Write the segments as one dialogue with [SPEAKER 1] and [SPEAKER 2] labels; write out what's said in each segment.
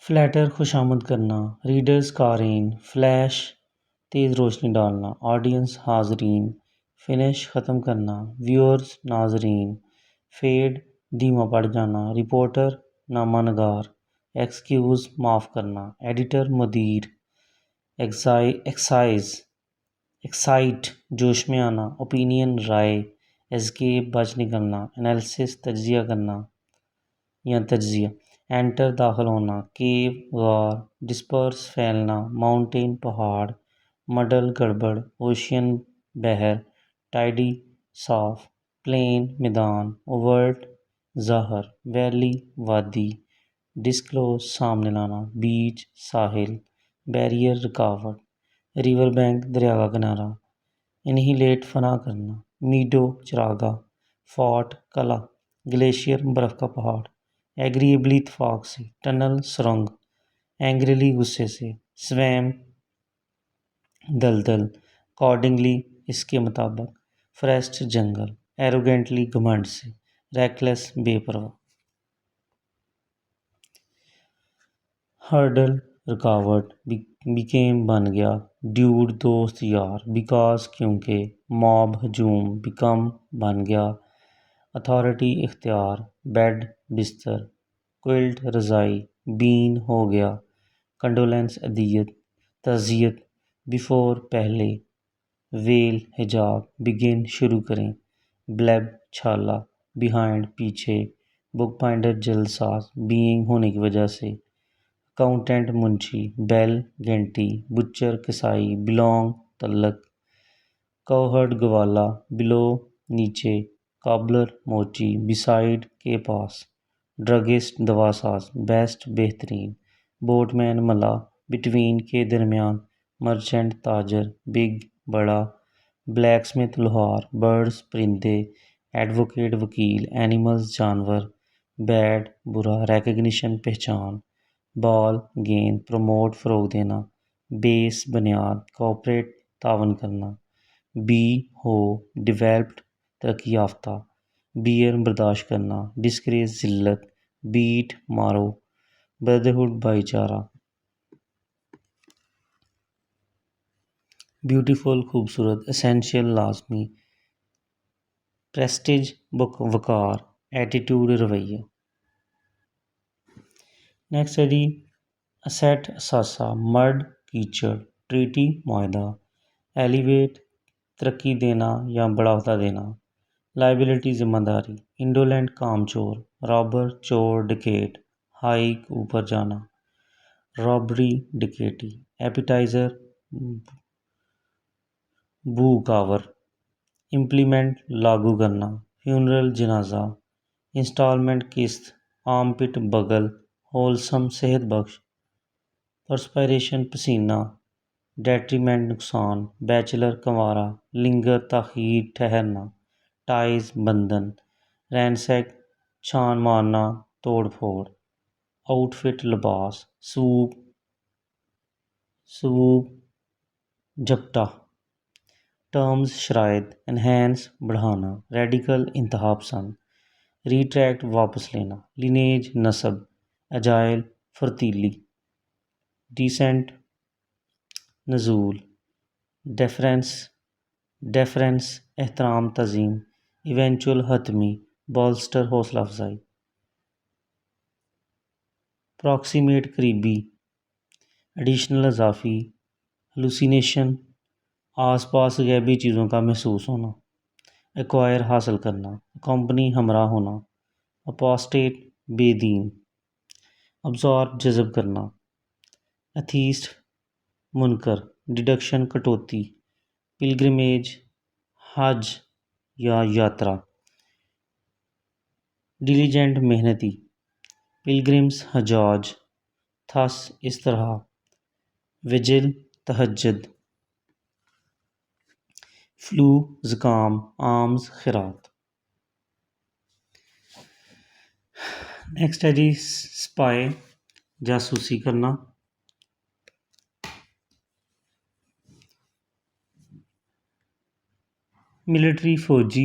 [SPEAKER 1] Flatter खुशामद करना, readers कारीन, flash तेज़ रोशनी डालना, ऑडियंस हाज़रीन, फिनिश ख़त्म करना, व्यूअर्स नाज़रीन, फेड धीमा पड़ जाना, रिपोर्टर नामा नगार, एक्सक्यूज़ माफ़ करना, एडिटर मुदीर, एक्साइज एक्साइट जोश में आना, ओपिनियन राय, एस्केप बच निकलना, एनालिसिस तज्जिया करना या तज्जिया, एंटर दाखिल होना, केव गार, डिस्पर्स फैलना, माउंटेन पहाड़, मडल गड़बड़, ओशियन बहर, टाइडी साफ, प्लेन मैदान, ओवर्ट ज़ाहर, वैली वादी, डिस्क्लोज सामने लाना, बीच साहिल, बैरियर रुकावट, रिवर बैंक दरिया का किनारा, इनहिलेट फना करना, मीडो चरागा, फोर्ट कला, ग्लेशियर बर्फ़ का पहाड़, एग्रीएबली इत्तेफाक से, टनल सुरंग, एंग्रीली गुस्से से, स्वैम दलदल, अकॉर्डिंगली इसके मुताबिक, फॉरेस्ट जंगल, एरोगेंटली घमंड से, रेकलेस बेपरवाह, हर्डल रुकावट, बिकेम बन गया, ड्यूड दोस्त यार, बिकॉज क्योंकि, मॉब हजूम, बिकम बन गया, अथॉरिटी इख्तियार, बेड बिस्तर, क्विल्ट रज़ाई, बीन हो गया, कंडोलेंस अदियत तज़ियत, बिफोर पहले, वेल हिजाब, बिगिन शुरू करें, ब्लेब छाला, बिहाइंड पीछे, बुक बाइंडर जल्दसाज, बीइंग होने की वजह से, अकाउंटेंट मुंशी, बेल घंटी, बुच्चर कसाई, बिलोंग तल्लक, कौहर्ड गवाला, बिलो नीचे, काबलर मोची, बिसाइड के पास, ड्रगिस्ट दवासाज, बेस्ट बेहतरीन, बोटमैन मला, बिटवीन के दरमियान, मर्चेंट ताजर, बिग बड़ा, ब्लैकस्मिथ लोहार, बर्ड्स परिंदे, एडवोकेट वकील, एनिमल्स जानवर, बैड बुरा, रिकग्निशन पहचान, बॉल गेंद, प्रमोट फ़रोग़ देना, बेस बुनियाद, कॉर्पोरेट तावन करना, बी हो डेवलप्ड तरक्की याफ्ता, बियर बर्दाश्त करना, डिस्ग्रेस ज़िल्लत, बीट मारो, ब्रदरहुड भाईचारा, ब्यूटीफुल खूबसूरत, एसेंशियल लाजमी, प्रेस्टिज वक़ार, एटीट्यूड रवैया। नेक्स्ट है जी असेट असासा, मर्ड कीचड़, ट्रीटी मुआहदा, एलिवेट तरक्की देना या बढ़ावा देना, लाइबिलिटी जिम्मेदारी, इंडोलेंट कामचोर, रॉबर चोर डिकेट, हाइक ऊपर जाना, रॉबरी डिकेटी, एपिटाइज़र बू कावर, इम्प्लीमेंट लागू करना, फ्यूनरल जनाजा, इंस्टॉलमेंट किस्त, आर्मपिट बगल, होलसम सेहत बख्श, परस्पायरेशन पसीना, डेट्रीमेंट नुकसान, बैचलर कंवारा, लिंगर ताख़ीर ठहरना, टाइज बंधन, रैनसैक छान मारना तोड़ फोड़, आउटफिट लिबास, स्वूप झपटा, टर्म्स शराइत, एनहेंस बढ़ाना, रेडिकल इंतहा पसंद, रिट्रैक्ट वापस लेना, लिनेज नस्ब, एजाइल फुर्तीली, डिसेंट नज़ूल, डेफरेंस एहतराम तज़ीम, इवेंचुअल हतमी, बॉल्स्टर हौसला अफजाई, प्रॉक्सिमेट करीबी, एडिशनल इजाफी, हेलुसिनेशन आस पास गैबी चीज़ों का महसूस होना, एक्वायर हासिल करना, कंपनी हमरा होना, अपोस्टेट बेदीन, अब्जॉर्ब जज़ब करना, एथीस्ट मुनकर, डिडक्शन कटौती, पिलग्रिमेज हज या यात्रा, डिलीजेंट मेहनती, पिलग्रिम्स हजाज, थस इस तरह, विजिल तहज्जुद, फ्लू ज़ुकाम, आर्म्स खिरात। नेक्स्ट है जी स्पाई जासूसी करना, मिलिट्री फौजी,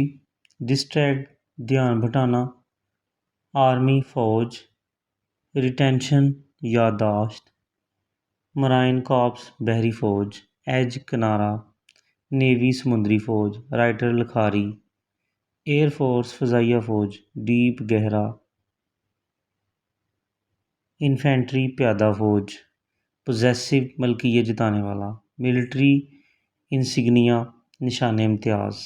[SPEAKER 1] डिस्ट्रैक्ट ध्यान भटाना, आर्मी फौज, रिटेंशन याददाश्त, मराइन कॉर्प्स बहरी फ़ौज, एज किनारा, नेवी समुद्री फ़ौज, राइटर लिखारी, एयर फोर्स फ़ज़ाइया फ़ौज, डीप गहरा, इन्फेंट्री प्यादा फ़ौज, पोजेसिव मलकियत जताने वाला, मिलिट्री इंसिग्निया निशान इम्तियाज़,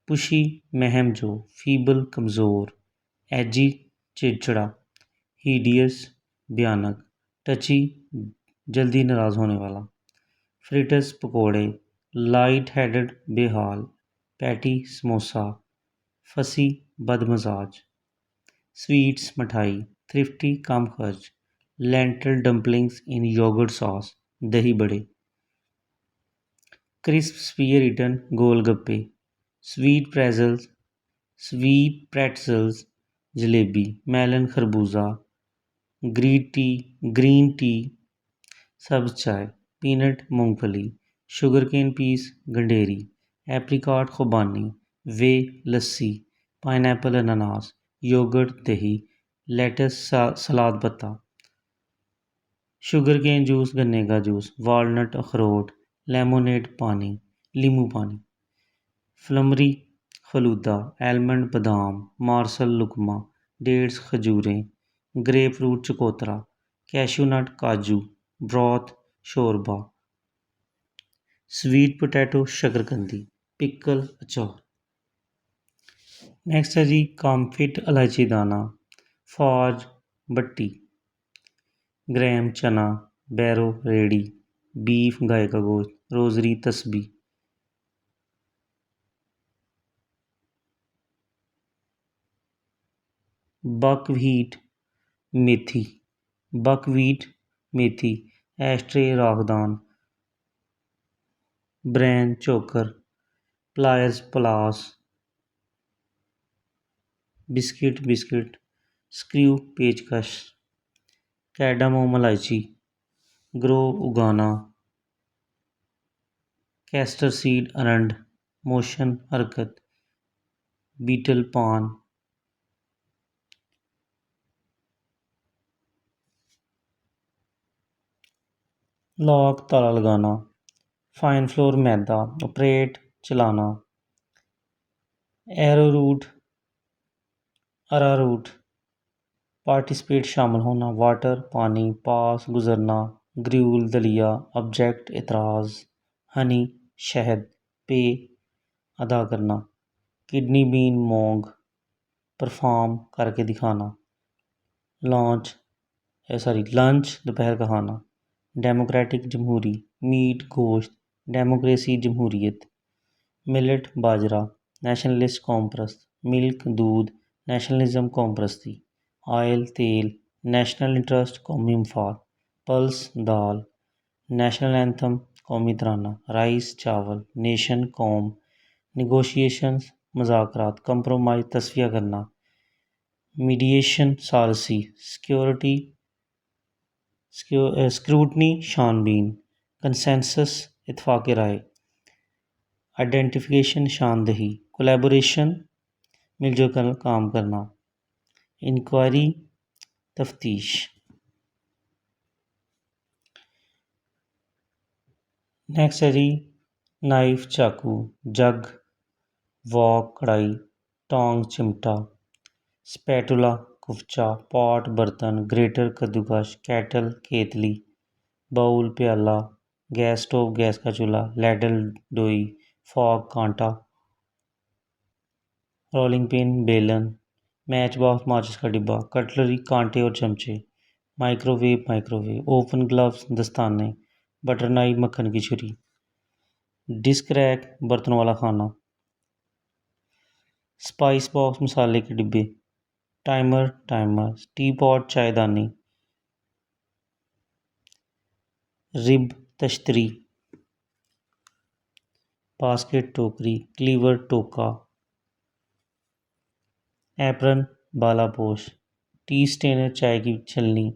[SPEAKER 1] पुशी महम जो, फीबल कमज़ोर, एजी चिड़चिड़ा, हीडियस भयानक, टची जल्दी नाराज़ होने वाला, फ्रिटर्स पकोड़े, लाइट हेडेड बेहाल, पैटी समोसा, फसी बदमजाज, स्वीट्स मिठाई, थ्रिफ्टी कम खर्च, लेंटल डम्पलिंग्स इन योगर्ट सॉस, दही बड़े, क्रिस्प स्पीयर इटन गोलगप्पे, स्वीट प्रेजल्स, स्वीट प्रेटजल्स, जलेबी, मेलन खरबूजा, ग्रीन टी, सब्ज चाय, पीनट मूंगफली, शुगरकेन पीस गंडेरी, एप्रिकॉट खुबानी, वे लस्सी, पाइनएप्पल अनानास, योगर्ट दही, लेटस सलाद पत्ता, शुगरकेन जूस गन्ने का जूस, वालनट अखरोट, लेमोनेड पानी, लींबू पानी, फ्लमरी फलूदा, आलमंड बादाम, मार्सल लुकमा, डेट्स खजूरें, ग्रेपफ्रूट चकोतरा, कैशू नट काजू, ब्रॉथ शोरबा, स्वीट पोटैटो शकरकंदी, पिकल अचार। नेक्स्ट है जी कॉम्फिट इलायची दाना, फौज बट्टी, ग्राम चना, बैरो रेडी, बीफ गाय का गोश्त, रोजरी तस्बी, बकव्हीट मेथी, बकव्हीट मेथी, एस्ट्रे राखदान, ब्रैन चोकर, प्लायर्स पलास, बिस्किट, स्क्रू पेचकश, कैडामोम इलायची, ग्रो उगाना, कैस्टर सीड अरंड, मोशन हरकत, बीटल पान, लॉक ताला लगाना, फाइन फ्लोर मैदा, ऑपरेट चलाना, एरोरूट अरारूट, पार्टिसिपेट शामिल होना, वाटर पानी, पास गुजरना, ग्र्यूल दलिया, ऑब्जेक्ट एतराज़, हनी शहद, पे अदा करना, किडनी बीन मोंग, परफॉर्म करके दिखाना, लंच दोपहर का खाना, डेमोक्रेटिक जमहूरी, मीट गोश्त, डेमोक्रेसी जमहूरियत, मिलेट बाजरा, नेशनलिस्ट कौम परस्त, मिल्क दूध, नेशनलिज्म कौम परस्ती, ऑयल तेल, नेशनल इंटरेस्ट कौमी मफाद, पल्स दाल, नेशनल एंथम कौमी तराना, राइस चावल, नेशन कौम, निगोशिएशंस मुज़ाकरात, कंप्रोमाइज़ तस्फिया करना, मीडिएशन सालसी, स्क्रूटनी छानबीन, कंसेंसस इत्तफाक राय, आइडेंटिफिकेशन निशानदही, कोलैबोरेशन मिलजुल कर काम करना, इंक्वायरी तफ्तीश। नेक्स्ट है जी नाइफ चाकू, जग वॉक कढ़ाई, टोंग चिमटा, स्पैटुला कुफचा, पॉट बर्तन, ग्रेटर कद्दूकश, कैटल केतली, बाउल प्याला, गैस स्टोव गैस का चूल्हा, लैडल डोई, फॉग कांटा, रोलिंग पिन बेलन, मैच बॉक्स माचिस का डिब्बा, कटलरी कांटे और चमचे, माइक्रोवेव, ओपन ग्लव्स दस्ताने, बटर नाइफ मक्खन की छुरी, डिस्क रैक बर्तनों वाला खाना, स्पाइस बॉक्स मसाले के डिब्बे, टाइमर, टी पॉट चायदानी, रिब तश्तरी, बास्केट टोकरी, क्लीवर टोका, एप्रन बालापोश, टी स्टेनर चाय की छलनी,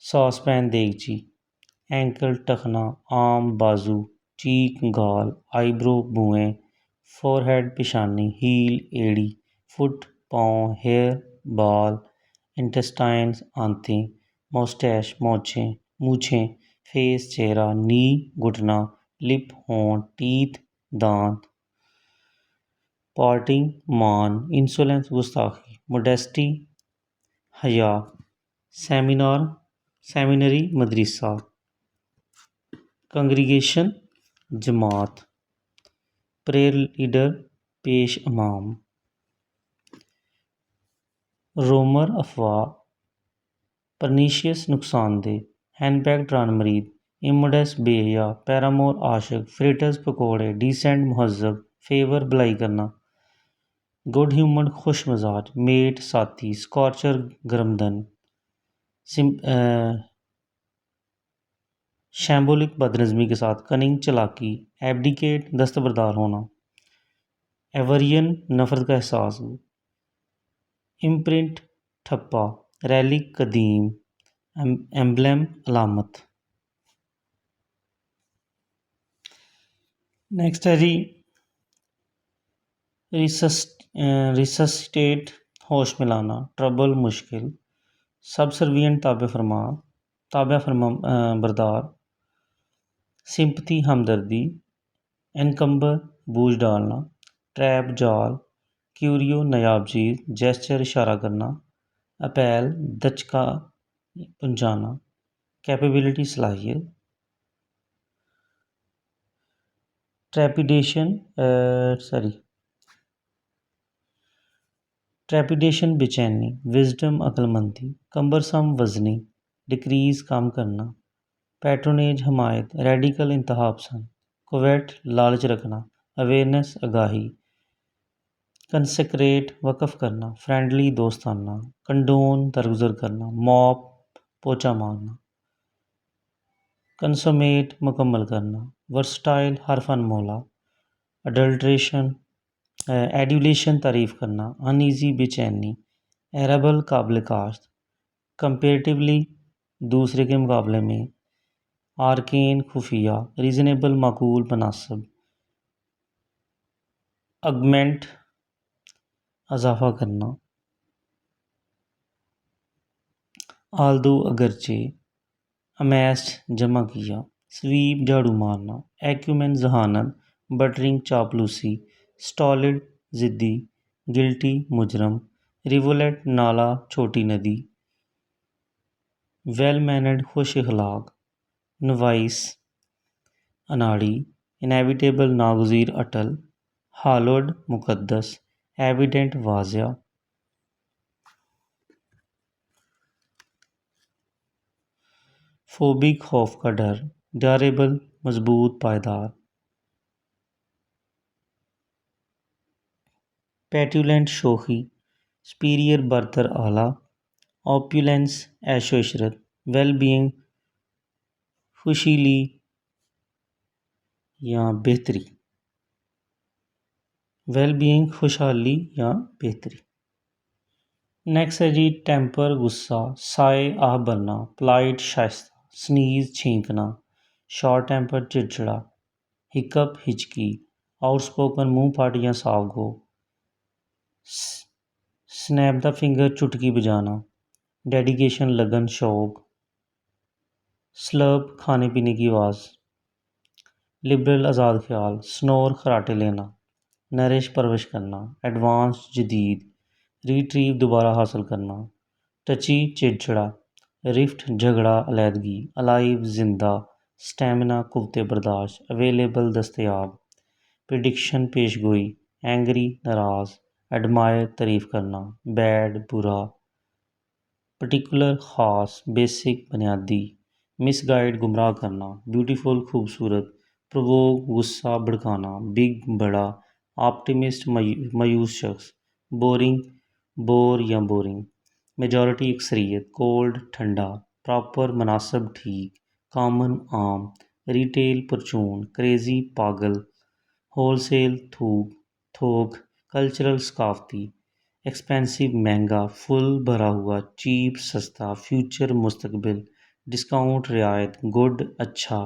[SPEAKER 1] सॉस पैन देगची, एंकल टखना, आम बाजू, चीक गाल, आईब्रो बुएं, फोरहेड पेशानी, हील एड़ी, फुट पाँव, हेयर बाल, इंटेस्टाइन्स आंतें, मोस्टैच मोछें मूछें, फेस चेहरा, नी घुटना, लिप होंठ, टीथ दांत, पार्टिंग मान, इंसोलेंस गुस्ताखी, मोडेस्टी हया, सेमिनार सेमिनरी मदरसा, कंग्रीगेशन जमात, प्रेयर लीडर पेश इमाम, रोमर अफवाह, परनीशियस नुकसानदेह, हैंडबैग ड्रान मरीद, इमोडेस बेहया, पैरामोर आशिक, फ्रिटर्स पकौड़े, डिसेंट महजब, फेवर भलाई करना, गुड ह्यूमन खुश मिजाज, मेट साथी, स्कॉर्चर गर्मदन, शैम्बोलिक बदनज़मी के साथ, कनिंग चालाकी, एब्डिकेट दस्तबरदार होना, एवरियन नफरत का एहसास, इम्प्रिंट ठप्पा, रैलिक कदीम, एम्बलम अलामत। नेक्स्ट है जी रिसस्टेट होश मिलाना, ट्रबल मुश्किल, सबसर्वियंट ताबे फरमा बरदार, सिंपथी हमदर्दी, एनकम्बर बूझ डालना, ट्रैप जाल, क्यूरियो नायाब चीज़, जेस्चर इशारा करना, अपैल दचका पहुंचाना, कैपेबिलिटी सलाहियत, ट्रेपिडेशन सॉरी ट्रेपिडेशन बेचैनी, विजडम अक्लमंदी, कम्बरसम वजनी, डिक्रीज कम करना, पैट्रोनेज हमायत, रेडिकल इंतहा पसंद, कोवेट लालच रखना, अवेयरनेस आगाही, कंसेक्रेट वक़्फ़ करना, फ्रेंडली दोस्ताना, कंडोन दरगुजर करना, मॉप पोछा मारना, कंसोमेट मुकम्मल करना, वर्सटाइल हरफ अनमोला, अडल्ट्रेशन एडुलेशन तारीफ़ करना, अनईज़ी बेचैनी, एरेबल काबिल काश्त, कंपेरेटिवली दूसरे के मुकाबले में, आर्केन खुफिया, रीज़नेबल माकूल मुनासिब, अगमेंट इजाफ़ा करना, आल्दो अगरचे, अमैस्ट जमा किया, स्वीप झाड़ू मारना, एक्यूमेन जहानत, बटरिंग चापलूसी, स्टॉलिड ज़िद्दी, गिल्टी मुजरम, रिवोलेट नाला छोटी नदी, वेल मैनर्ड खुश अखलाक, नवाइस अनाड़ी, इनेविटेबल नागज़ीर अटल, हालोड मुक़द्दस, एविडेंट वाज़िया, फोबिक खौफ का डर, ड्यूरेबल मजबूत पायदार, पेट्यूलेंट शोखी, सुपीरियर बरतर आला, ऑप्युलेंस ऐशो इशरत, वेल बीइंग खुशीली या बेहतरी, वेल बीइंग खुशहाली या बेहतरी। नेक्स्ट है जी टेम्पर गुस्सा, साए आह बनना, पोलाइट शाइस्ता, स्नीज छींकना, शॉर्ट टेम्पर चिड़चिड़ा, हिकअप हिचकी, आउटस्पोकन मुंह फाट या साव गो, स्नैप द फिंगर चुटकी बजाना, डेडिकेशन लगन शौक, स्लर्प खाने पीने की आवाज़, लिबरल आज़ाद ख्याल, स्नोर खराटे लेना, नरिश परवश करना, एडवांस जदीद, रिट्रीव दोबारा हासिल करना, टची चिड़चिड़ा, रिफ्ट झगड़ा अलहदगी, अलाइव जिंदा, स्टेमिना कुव्वते बर्दाश्त, अवेलेबल दस्तयाब, प्रिडिक्शन पेशगोई, एंग्री नाराज़, एडमायर तारीफ़ करना, बैड बुरा, पर्टिकुलर ख़ास, बेसिक बुनियादी, मिसगाइड गुमराह करना, ब्यूटीफुल खूबसूरत, प्रोवोक गुस्सा भड़काना, बिग बड़ा, ऑप्टिमिस्ट मायूस शख्स, बोरिंग बोर या बोरिंग, मेजॉरिटी अक्सरियत, कोल्ड ठंडा, प्रॉपर मुनासिब ठीक, कॉमन आम, रिटेल परचून, क्रेज़ी पागल, होलसेल थूक थोक, कल्चरल सकाफ़ती, एक्सपेंसिव महंगा, फुल भरा हुआ, चीप सस्ता, फ्यूचर मुस्तकबिल, डिस्काउंट रियायत, गुड अच्छा,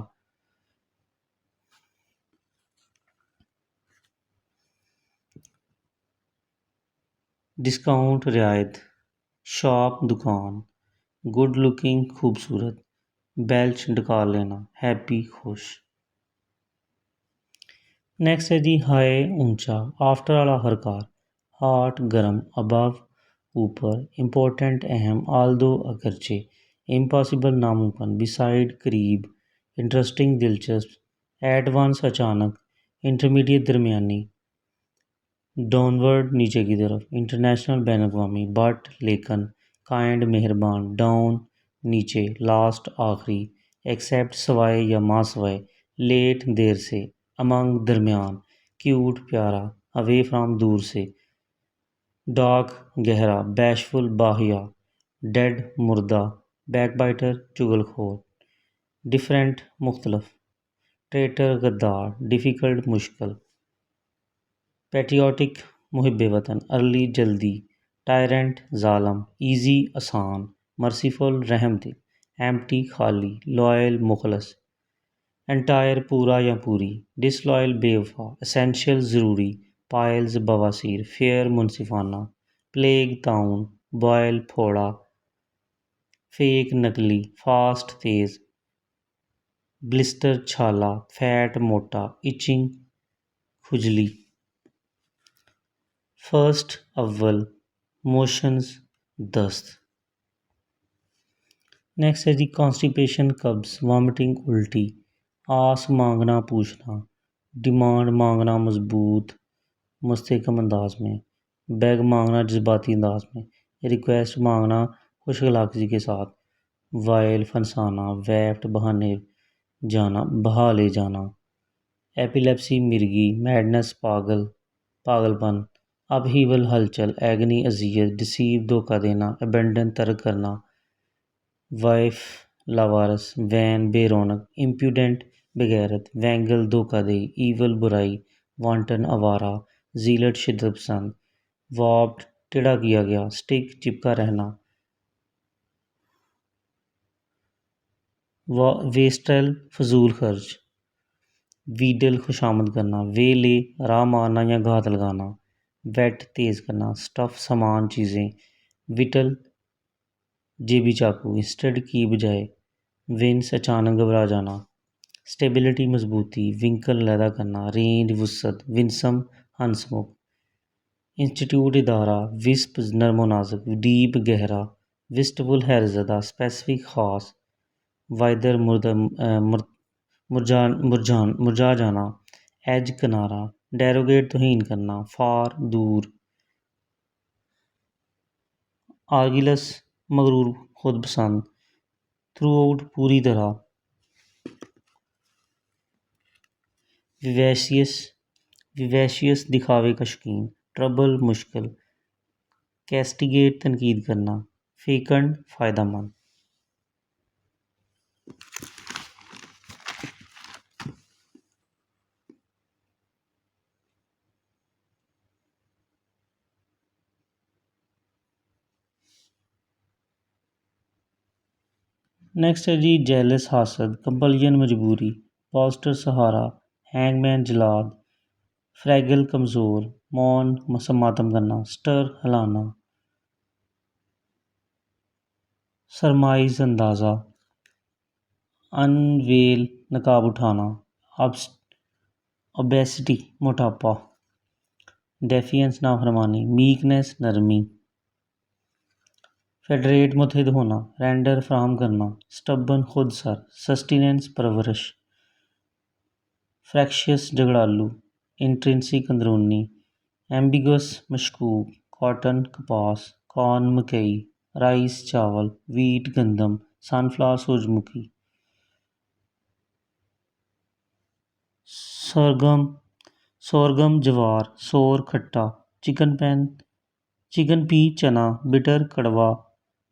[SPEAKER 1] डिस्काउंट रियायत, शॉप दुकान, गुड लुकिंग खूबसूरत, बेल्च डकार लेना हैप्पी खुश। नेक्स्ट है जी हाई ऊंचा, आफ्टर वाला हरकार, हॉट गर्म, अबव ऊपर, इम्पोर्टेंट अहम, आल दो अगरचे, इम्पॉसिबल नामुमकिन, बिसाइड करीब, इंटरेस्टिंग दिलचस्प, एट वंस अचानक, इंटरमीडिएट दरमियानी, डाउनवर्ड नीचे की तरफ, इंटरनेशनल बैन अवी, बट लेकिन, काइंड मेहरबान, डाउन नीचे, लास्ट आखिरी, एक्सेप्ट सवाए या मा सवाए, लेट देर से, अमंग दरमियान, क्यूट प्यारा, अवे फ्राम दूर से, डार्क गहरा, बैशफुल बाहिया, डेड मुर्दा, बैकबाइटर चुगलखोर, डिफरेंट मुख्तलफ, ट्रेटर गद्दार, डिफ़िकल्ट मुश्किल, पैट्रियाटिक मुहिब वतन, अर्ली जल्दी, टायरेंट ज़ालम, ईज़ी आसान, मर्सीफुल रहम दिल, एम्प्टी खाली, लॉयल मुखलस, एंटायर पूरा या पूरी, डिसलॉयल बेवफा, एसेंशियल ज़रूरी, पाइल्स बवासीर, फेयर मुनसिफाना, प्लेग ताउन, बॉयल फोड़ा, फेक नकली, फास्ट तेज़, ब्लिस्टर छाला, फैट मोटा, इचिंग खुजली, फर्स्ट अव्वल, मोशंस दस्त। नेक्स्ट है जी कॉन्स्टिपेशन कब्ज, वॉमिटिंग उल्टी, आस मांगना पूछना, डिमांड मांगना मजबूत मुस्तहकम अंदाज में, बैग मांगना जज्बाती अंदाज में, रिक्वेस्ट मांगना खुश अखलाक़ी के साथ, वायल फंसाना, वेफ्ट बहाने जाना बहा ले जाना, एपिलेप्सी मिर्गी, मैडनेस पागलपन, अपहीवल हलचल, एगनी अजियत, डिसीव धोखा देना, अबेंडन तर्क करना, वाइफ लावारस, वैन बेरौनक, इम्प्यूडेंट बेगैरत, वैंगल धोखादही, ईवल बुराई, वांटन आवारा, जीलट शिद्दत पसंद, वॉब्ड टेढ़ा किया गया, स्टिक चिपका रहना, वेस्टल फजूल खर्च, वीडल खुशामद करना, वे ले राह मारना या घात लगाना, वेट तेज़ करना, स्टफ़ सामान चीज़ें, विटल जेबी चाकू, इंस्टेड की बजाय, विंस अचानक घबरा जाना, स्टेबिलिटी मजबूती, विंकल लैदा करना, रेंज वसत, विंसम हंसमुख, इंस्टीट्यूट इदारा, विस्प नरमो नाजुक, डीप गहरा, विस्टफुल हैरज़दा, स्पेसिफिक ख़ास, वाइदर मुरझा जाना, एज किनारा, डेरोगेट तौहीन करना, फार दूर, आर्गिलस मगरूर खुद पसंद, थ्रू आउट पूरी तरह, विवेशियस विवेशियस दिखावे का शौकीन, ट्रबल मुश्किल, कैस्टिगेट तनकीद करना, फेकंड फ़ायदेमंद। नेक्स्ट है जी जेलस हासद, कंपल्जन मजबूरी, पॉस्टर सहारा, हैंगमैन जलाद, फ्रैगल कमज़ोर, मौन मातम करना, स्टर हिलाना, सरमाइज अंदाज़ा, अनवेल नकाब उठाना, ओबेसिटी मोटापा, डेफियंस नाफरमानी, मीकनेस नरमी, फेडरेट मुतहद होना, रेंडर फ्राहम करना, स्टबन खुद सर, सस्टेनेंस परवरिश, फ्रैक्शियस झगड़ालू, इंट्रिंसिक अंदरूनी, एम्बिगस मशकूक, कॉटन कपास, कॉर्न मकई, राइस चावल, वीट गंदम, सनफ्लावर सूरजमुखी, सरगम सोरगम जवार, सोर खट्टा, चिकन पी चना, बिटर कड़वा,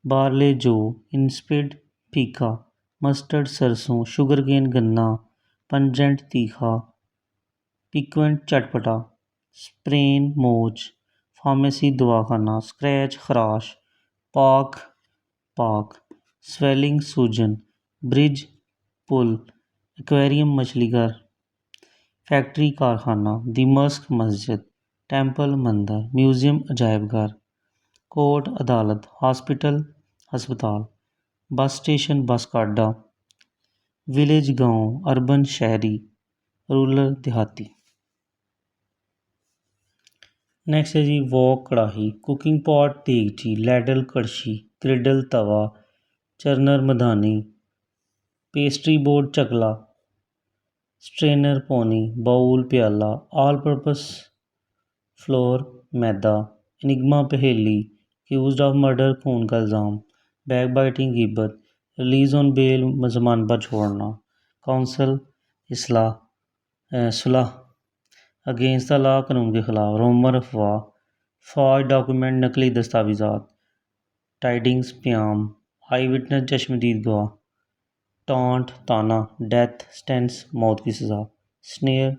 [SPEAKER 1] बारले जौ, इंस्पिड फीका, मस्टर्ड सरसों, शुगरकेन गन्ना, पंजेंट तीखा, पिक्वेंट चटपटा, स्प्रेन मोच, फार्मेसी दवाखाना, स्क्रैच खराश, पाक, स्वेलिंग सूजन, ब्रिज पुल, एक्वेरियम मछलीघर, फैक्ट्री कारखाना, दिमश्क मस्जिद, टेंपल मंदिर, म्यूज़ियम अजायबघर, कोर्ट अदालत, हॉस्पिटल अस्पताल, बस स्टेशन बस का अड्डा, विलेज गांव, अर्बन शहरी, रूरल देहाती। नेक्स्ट है जी वॉक कढ़ाई, कुकिंग पॉट देगची, लैडल कड़छी, क्रिडल तवा, चरनर मधानी, पेस्ट्री बोर्ड चकला, स्ट्रेनर पोनी, बाउल प्याला, ऑल पर्पस फ्लोर मैदा, एनिग्मा पहेली, एक्यूज्ड ऑफ मर्डर खून का इल्ज़ाम, बैक बाइटिंग गिब्बत, रिलीज ऑन बेल जमान पर छोड़ना, काउंसिल सुलह, अगेंस्ट द लॉ कानून के खिलाफ, रोमर अफवाह, फौज डॉक्यूमेंट नकली दस्तावेजात, टाइडिंग्स प्याम, आई विटनेस चश्मदीद गवाह, टॉन्ट ताना, डेथ स्टेंस मौत की सज़ा, स्नेयर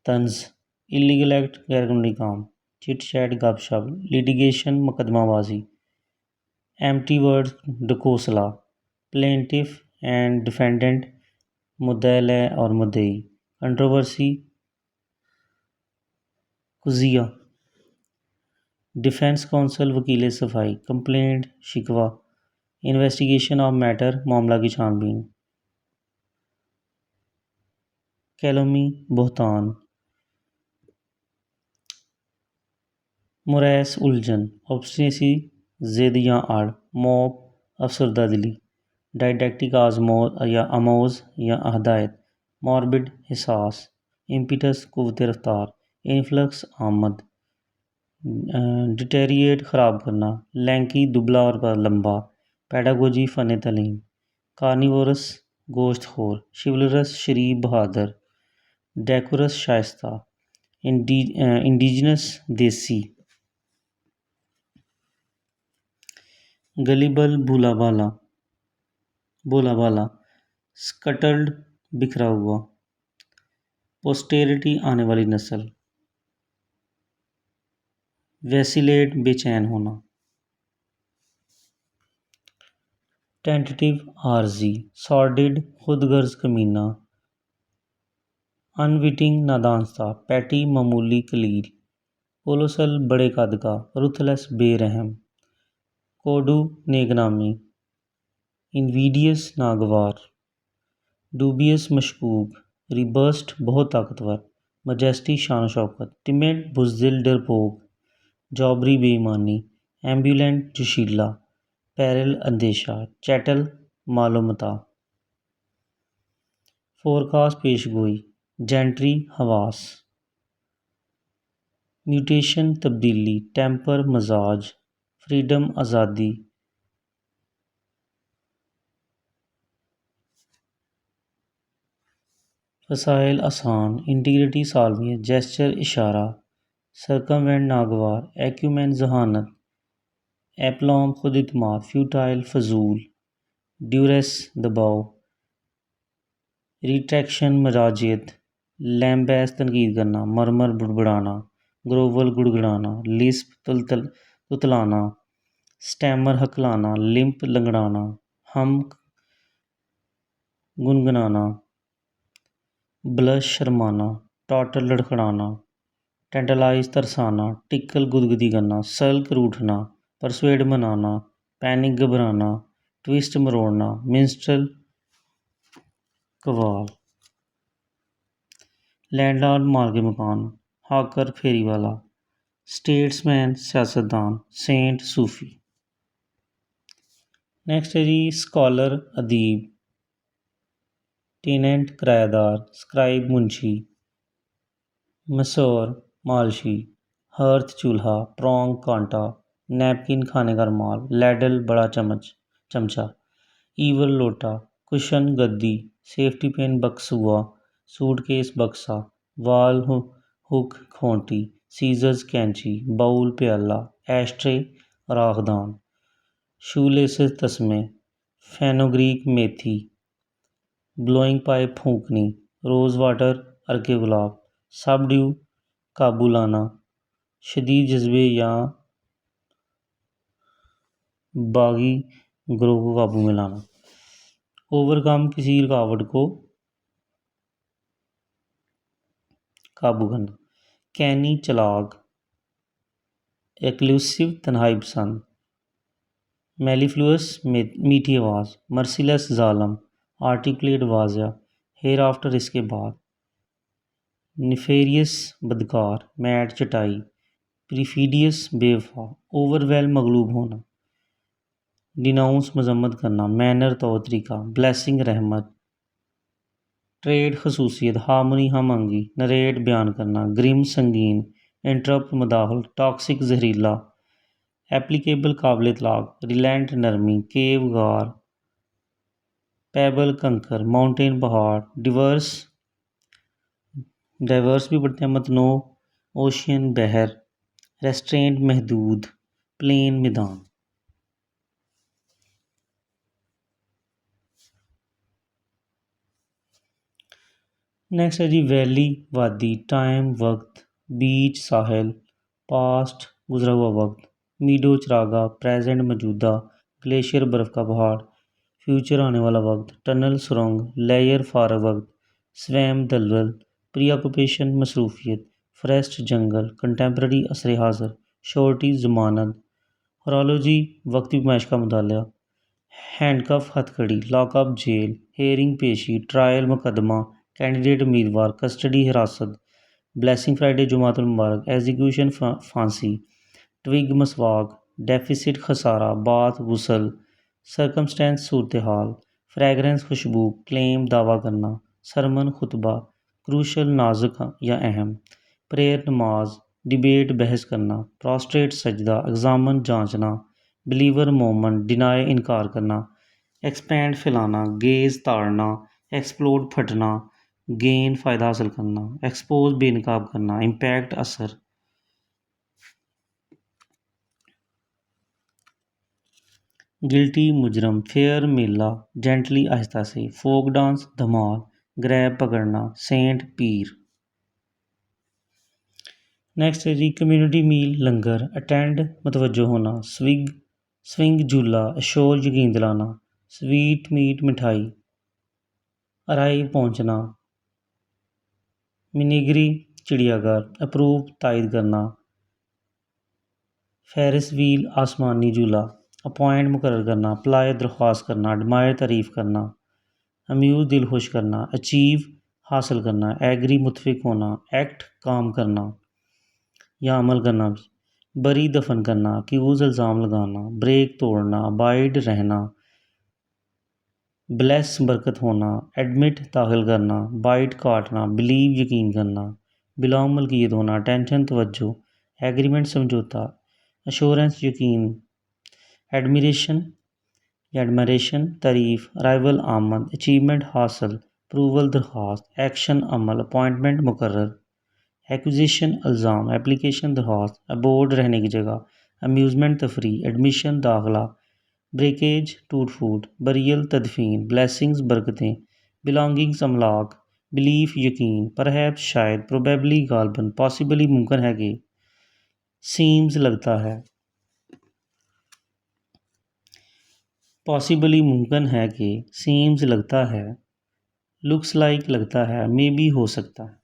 [SPEAKER 1] तंज, इलीगल एक्ट गैरकानूनी काम, चिट चैट गपशप, लिटिगेशन मुकदमाबाजी, एम्प्टी वर्ड डकोसला, प्लेंटिफ एंड डिफेंडेंट मुद्दई और मुद्दई, कंट्रोवर्सी कुजिया, डिफेंस काउंसिल वकील सफाई, कंप्लेंट शिकवा, इन्वेस्टिगेशन ऑफ मैटर मामला की छानबीन, कैलोमी बहतान, मुरैस उलझन, ऑब्स्टिनेसी जिद या आड़, मॉब अफसरदा दिली, डायडेक्टिक आजमोज या अमोज या हदायत, मॉर्बिड हिसास, इम्पिटस कुव्वत रफ्तार, इन्फ्लक्स आमद, डिटेरिएट ख़राब करना, लैंकी दुबला और लंबा, पैडागोजी फ़न तलीम, कार्निवोरस गोश्त खोर, शिवलरस शरीफ बहादुर, डेकोरस शाइस्ता, इंडिजिनस देसी, गलीबल भूला भाला, स्कटल्ड बिखरा हुआ, पोस्टेरिटी आने वाली नस्ल, वैसिलेट बेचैन होना, टेंटेटिव आर्जी, सॉर्डिड खुदगर्ज कमीना, अनविटिंग नादानस्ता, पैटी मामूली कलील, कोलोसल बड़े कद का, रुथलेस बेरहम, कोडू नेकनामी, इनवीडियस नागवार, डूबियस मशकूक, रिबर्स्ट बहुत ताकतवर, मजेस्टी शान शौकत, टिमिड बुज़दिल डरपोक, जॉबरी बेईमानी, एम्बुलेंट जोशीला, पैरल अंदेशा, चैटल मालूमता, फोरकास्ट पेशगोई, जेंट्री हवास, म्यूटेशन तब्दीली, टेम्पर मजाज, फ्रीडम आज़ादी, वसाइल आसान, इंटीग्रिटी सालमियत, जेस्चर इशारा, सरकमवेंट नागवार, एक्यूमेन जहानत, एप्लॉम खुद इतमाद, फ्यूटाइल फजूल, ड्यूरेस दबाव, रिट्रैक्शन मराजियत, लैम्बैस तनकीद करना, मरमर बुड़बुड़ाना, ग्रोवल गुड़गुड़ाना, लिस्प तुतलाना, स्टैमर हकलाना, लिम्प लंगड़ाना, हम गुनगुनाना, ब्लश शर्माना, टॉटर लड़खड़ाना, टेंटलाइज तरसाना, टिकल गुदगुदी करना, सल्क रूठना, परसुएड मनाना, पैनिक घबराना, ट्विस्ट मरोड़ना, मिंस्ट्रल कवाल, लैंडलॉर्ड मालिक मकान, हाकर फेरी वाला, स्टेट्समैन सियासतदान, सेंट सूफी। नेक्स्ट है जी स्कॉलर अदीब, टेनेंट किराएदार, स्क्राइब मुंशी, मसोर मालशी, हर्थ चूल्हा, प्रॉन्ग कांटा, नैपकिन खाने का रुमाल, लैडल बड़ा चमचा, ईवल लोटा, कुशन गद्दी, सेफ्टी पिन बक्सुआ, सूटकेस बक्सा, वाल हुक खोंटी, सीजर्स कैंची, बाउल प्याला, एस्ट्रे राखदान, शूलेसेस तस्मे, फेनोग्रीक मेथी, ब्लोइंग पाइप फूंकनी, रोज़ वाटर अर्के गुलाब, सबड्यू काबू लाना, शदीद जज्बे या बागी ग्रोह को काबू में लाना, ओवरकम किसी रुकावट को काबू करना, कैनी चलाक, एक्लूसिव तन्हाई पसंद, मेलीफ्लुअस मीठी आवाज़, मर्सिलस जालम, आर्टिकुलेट वाजिया, हेयर आफ्टर इसके बाद, निफेरियस बदकार, मैट चटाई, प्रीफिडियस बेवफा, ओवरवेल मगलूब होना, डिनाउंस मजम्मत करना, मैनर तौर तरीका, ब्लेसिंग रहमत, ट्रेड खसूसियत, हार्मनी हमआंगी, नरेट बयान करना, ग्रिम संगीन, इंटरप्ट मदाखल, टॉक्सिक जहरीला, एप्लीकेबल काबिल इतलाक, रिलेंट नरमी, केव गार, पेबल कंकर, माउंटेन पहाड़, डिवर्स डाइवर्स भी पढ़ते हैं, मतनो ओशियन बहर, रेस्ट्रेंट महदूद, प्लेन मैदान। नेक्स्ट है जी वैली वादी, टाइम वक्त, बीच साहिल, पास्ट गुजरा हुआ वक्त, मीडो चरागा, प्रेजेंट मौजूदा, ग्लेशियर बर्फ़ का पहाड़, फ्यूचर आने वाला वक्त, टनल सुरंग, लेयर फारग वक्त, स्वैम दलदल, प्री ऑक्यूपेशन मसरूफियत, फॉरेस्ट जंगल, कंटेम्प्रेरी असर हाज़र, शोर्टी ज़मानत, हॉरोलॉजी वक्ती पैमाइश का मुताला, हैंडकफ हथकड़ी, लॉकअप जेल, हेयरिंग पेशी, ट्रायल मुकदमा, कैंडिडेट उम्मीदवार, कस्टडी हिरासत, ब्लेसिंग फ्राइडे जुमातुल मुबारक, एग्जीक्यूशन फांसी, ट्विग मसवाक, डेफिसिट खसारा, बात गुसल, सरकमस्टेंस सूरत हाल, फ्रेगरेंस खुशबू, क्लेम दावा करना, सरमन खुतबा, क्रूशल नाजुक या अहम, प्रेयर नमाज, डिबेट बहस करना, प्रोस्ट्रेट सजदा, एग्जामन जांचना, बिलीवर मोमन, डिनाई इनकार करना, एक्सपेंड फैलाना, गेज ताड़ना, एक्सप्लोड फटना, गेन फ़ायदा हासिल करना, एक्सपोज बेनकाब करना, इम्पैक्ट असर, गिल्टी मुजरम, फेयर मेला, जेंटली आहिस्ता से, फोक डांस धमाल, ग्रैब पकड़ना, सेंट पीर। नेक्स्ट है जी कम्युनिटी मील लंगर, अटेंड मतवजो होना, स्विंग झूला, अशोर यकीन दिलाना, स्वीट मीट मिठाई, अराइव पहुंचना, मिनीगरी चिड़ियाघर, अप्रूव तायद करना, फेरिस व्हील आसमानी झूला, अपॉइंट मुकर्रर करना, अप्लाई दरख्वास्त करना, एडमायर तारीफ़ करना, अम्यूज़ दिल खुश करना, अचीव हासिल करना, एग्री मुतफिक होना, एक्ट काम करना या अमल करना, बरी दफन करना, अक्यूज़ इल्ज़ाम लगाना, ब्रेक तोड़ना, अबाइड रहना, ब्लेस बरकत होना, एडमिट दाखिल करना, बाइट काटना, बिलीव यकीन करना, बिलोंग मलकियत होना, अटेंशन तवज्जो, एग्रीमेंट समझौता, अश्योरेंस यकीन, एडमिरेशन या एडमरेशन तारीफ़, अराइवल आमद, अचीवमेंट हासिल, अप्रूवल दरख्वास्त, एक्शन अमल, अपॉइंटमेंट मुकर्रर, एक्विजिशन इल्ज़ाम, एप्लीकेशन दरख्वास्त, अबोर्ड रहने की जगह, अम्यूज़मेंट तफरी, एडमिशन दाखिला, ब्रेकेज टूट फूट, बरियल तदफीन, ब्लेसिंग्स बरकतें, बिलोंगिंग्स अमलाक, बिलीफ यकीन, परहैप्स शायद, प्रोबेबली गालबन, पॉसिबली मुमकिन है कि, सीम्स लगता है, पॉसिबली मुमकिन है कि, सीम्स लगता है, लुक्स लाइक लगता है, मे बी हो सकता है।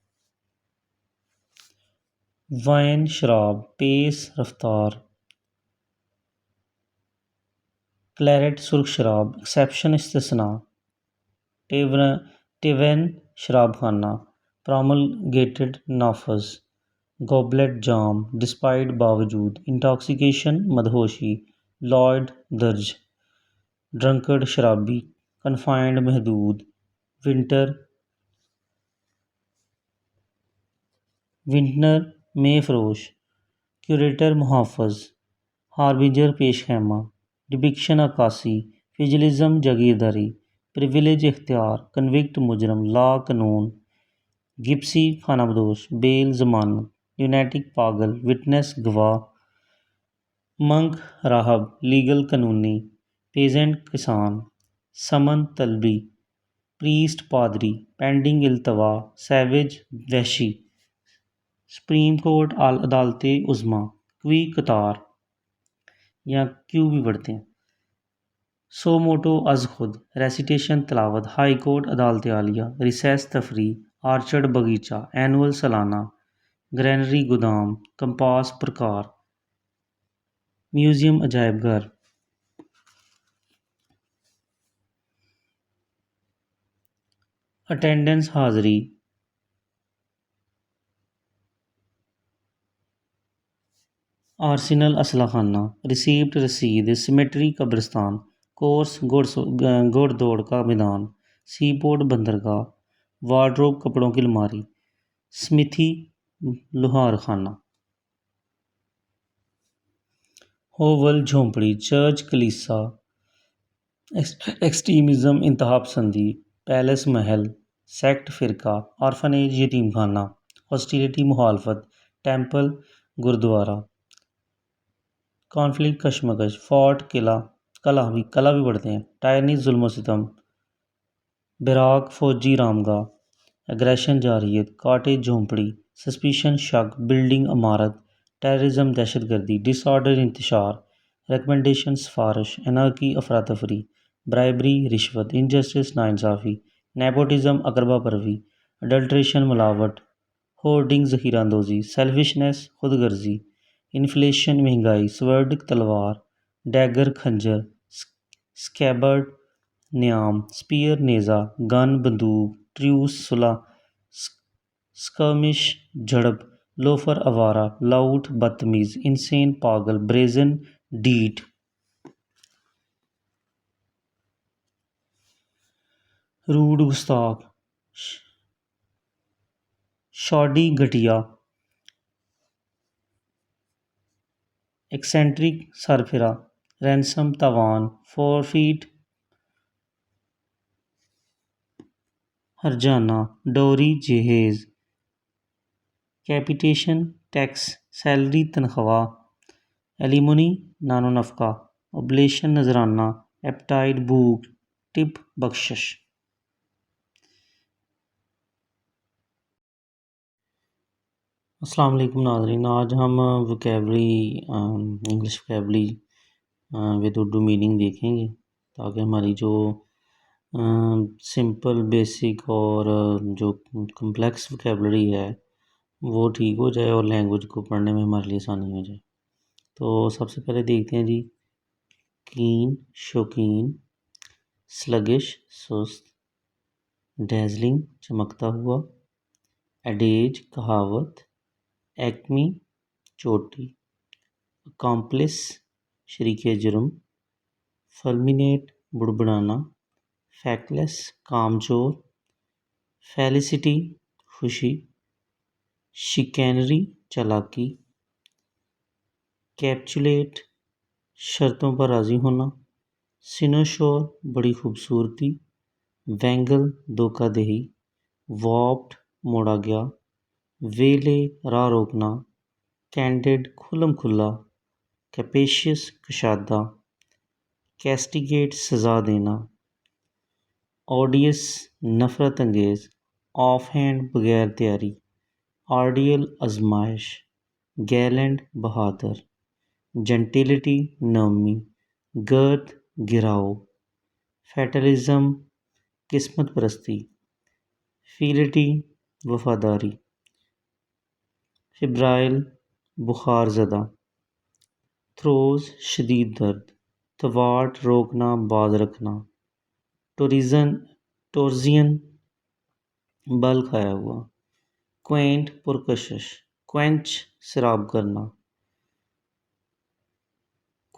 [SPEAKER 1] वाइन शराब, पेस रफ्तार, क्लैरेट सुर्ख शराब, एक्सेप्शन इस्तिस्ना, टेवन शराब खाना, प्रोमलगेटेड नाफज, गॉबलेट जाम, डिस्पाइट बावजूद, इंटॉक्सिकेशन मदहोशी, लॉयड दर्ज, ड्रंकर्ड शराबी, कन्फाइंड महदूद, विंटनर में फरोश, क्यूरेटर मुहाफ़ज़, हार्बिंजर पेश खैमा, डिपिक्शन अक्कासी, फिजिलिज़म जागीरदारी, प्रिविलेज इख्तियार, कन्विक्ट मुजरम, लॉ कानून, गिप्सी खानाबदोश, बेल ज़मानत, यूनेटिक पागल, विटनेस गवाह, मंक राहब, लीगल कानूनी, पेजेंट किसान, समन तलबी, प्रीस्ट पादरी, पेंडिंग इल्तवा, सैविज वहशी, सुप्रीम कोर्ट अदालत उज़्मा, क्वी कतार या क्यू भी पढ़ते हैं, सो मोटो अज़ खुद, रेसिटेशन तलावत, हाई कोर्ट अदालत आलिया, रिसेस तफरी, आर्चर्ड बगीचा, एनुअल सालाना, ग्रैनरी गोदाम, कंपास प्रकार, म्यूज़ियम अजायब घर। अटेंडेंस हाज़िरी, आर्सेनल असला खाना, रिसीप्ट रसीद, सिमेट्री कब्रिस्तान, कोर्स घोड़दौड़ का मैदान, सीपोर्ट बंदरगाह, वार्डरोब कपड़ों की अलमारी, स्मिथी लोहार खाना, होवल झोंपड़ी, चर्च कलीसा, एक्सट्रीमिज़म इंतहा पसंदी, पैलेस महल, सेक्ट फ़िरका, ऑर्फनेज यतीम खाना, हॉस्टिलिटी मुखालफत, टेंपल गुरुद्वारा, कॉन्फ्लिक्ट कशमकश, फोर्ट कला भी पढ़ते हैं, टायरनी जुल्म सितम, बैराक फौजी रामगाह, एग्रेशन जारहियत, कॉटेज झोंपड़ी, सस्पिशन शक, बिल्डिंग इमारत, टेररिज्म दहशतगर्दी, डिसऑर्डर इंतशार, रिकमेंडेशन सिफारिश, एनार्की अफरा तफरी, ब्राइबरी रिश्वत, इनजस्टिस नाइंसाफ़ी, नेपोटिज्म अकरबा परवी, अडल्ट्रेशन मिलावट, होर्डिंग ज़ख़ीराअंदोज़ी, सेल्फिशनेस खुदगर्जी, इन्फ्लेशन महंगाई, स्वर्डिक तलवार, डैगर खंजर, स्कैबर्ड न्याम, स्पीयर नेज़ा, गन बंदूक, ट्रूस सुलह, स्कर्मिश झड़प, लोफर आवारा, लाउट बदतमीज़, इनसेन पागल, ब्रेजन डीड, रूड गुस्ताख, शॉडी घटिया, एक्सेंट्रिक सरफिरा, रैनसम तावान, फोरफीट हर्जाना, डोरी जहेज़, कैपिटेशन टैक्स, सैलरी तनख्वाह, एलिमनी नानो नफ़का, ओब्लेशन नजराना, एप्टाइड भूख, टिप बख्शिश। अस्सलाम वालेकुम नाज़रीन, आज हम vocabulary English vocabulary with Urdu meaning देखेंगे ताकि हमारी जो सिंपल बेसिक और जो कम्प्लेक्स वोकेबलरी है वो ठीक हो जाए और लैंग्वेज को पढ़ने में हमारे लिए आसानी हो जाए। तो सबसे पहले देखते हैं जी, कीन शौकीन, स्लगिश सुस्त, डैज़लिंग चमकता हुआ, एडेज कहावत, एक्मी चोटी, अकॉम्प्लिस शरीके जुर्म, फल्मिनेट बुड़बुड़ाना, फैकलेस कामचोर, फेलिसिटी खुशी, शिकैनरी चालाकी, कैप्चुलेट शर्तों पर राज़ी होना, सिनोशोर बड़ी खूबसूरती, वैंगल धोखाधड़ी, वॉप्ड मोड़ा गया, वेले राह रोकना, कैंडिड खुल्लम खुल्ला, कैपेशियस कशादा, कैस्टिगेट सज़ा देना, ऑडियस नफ़रत अंगेज़, ऑफ हैंड बगैर तैयारी, आर्डियल आजमाइश, गैलेंट बहादुर, जेंटिलिटी नरमी, गर्द गिराओ, फैटलिज़म किस्मत परस्ती, फिलिटी वफादारी, फिब्राइल बुखार ज़दा, थ्रोज शदीद दर्द, थवाट रोकना बाज रखना, टोर्जियन बल खाया हुआ, क्वेंट पुरकशिश, क्वेंच सराब करना,